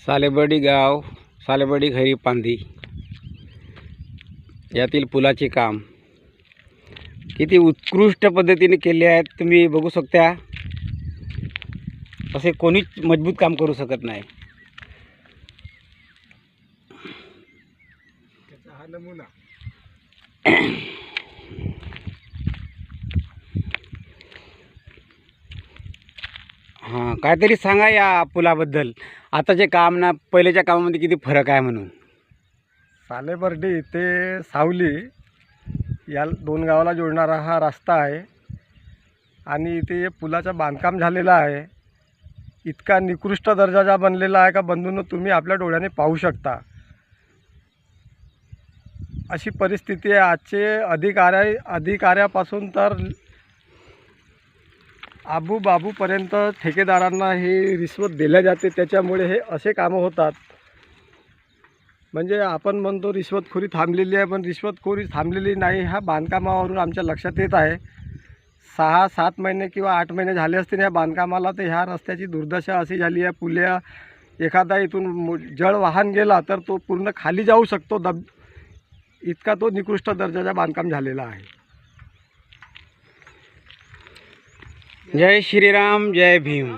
सालेबर्डी गाव, सालेबर्डी खैरी पांदी यातील पुलाचे काम किती उत्कृष्ट पद्धतीने केले आहेत तुम्ही बघू शकता। असे कोणीच मजबूत काम करू शकत नाही। त्याचा हा नमुना हां, काहीतरी सांगा या पुलाबद्दल। आताचे काम ना पहिल्याच्या कामामध्ये किती फरक आहे म्हणून। सालेबर्डी ते सावली या दोन गावाला जोडणारा हा रस्ता आहे आणि इथे पुलाचं बांधकाम झालेलं आहे। इतका निकृष्ट दर्जाचा बनलेला आहे का बंधूंनो, तुम्ही आपल्या डोळ्याने पाहू शकता। अशी परिस्थिती आहे। आजचे अधिकाऱ्यापासून तर आबू बाबूपर्यंत ठेकेदारांना हे रिश्वत दिल्या जाते, त्याच्यामुळे हे असे कामं होतात। म्हणजे आपण म्हणतो रिश्वतखोरी थांबलेली आहे, पण रिश्वतखोरी थांबलेली नाही। ह्या बांधकामावरून आमच्या लक्षात येत आहे 6-7 महिने किंवा 8 महिने झाले असतील या बांधकामाला, तर ह्या रस्त्याची दुर्दशा अशी झाली आहे। पुल्या एखादा इथून जळ वाहन गेला तर तो पूर्ण खाली जाऊ शकतो, इतका तो निकृष्ट दर्जाचा बांधकाम झालेला आहे। जय श्रीराम, जय भीम।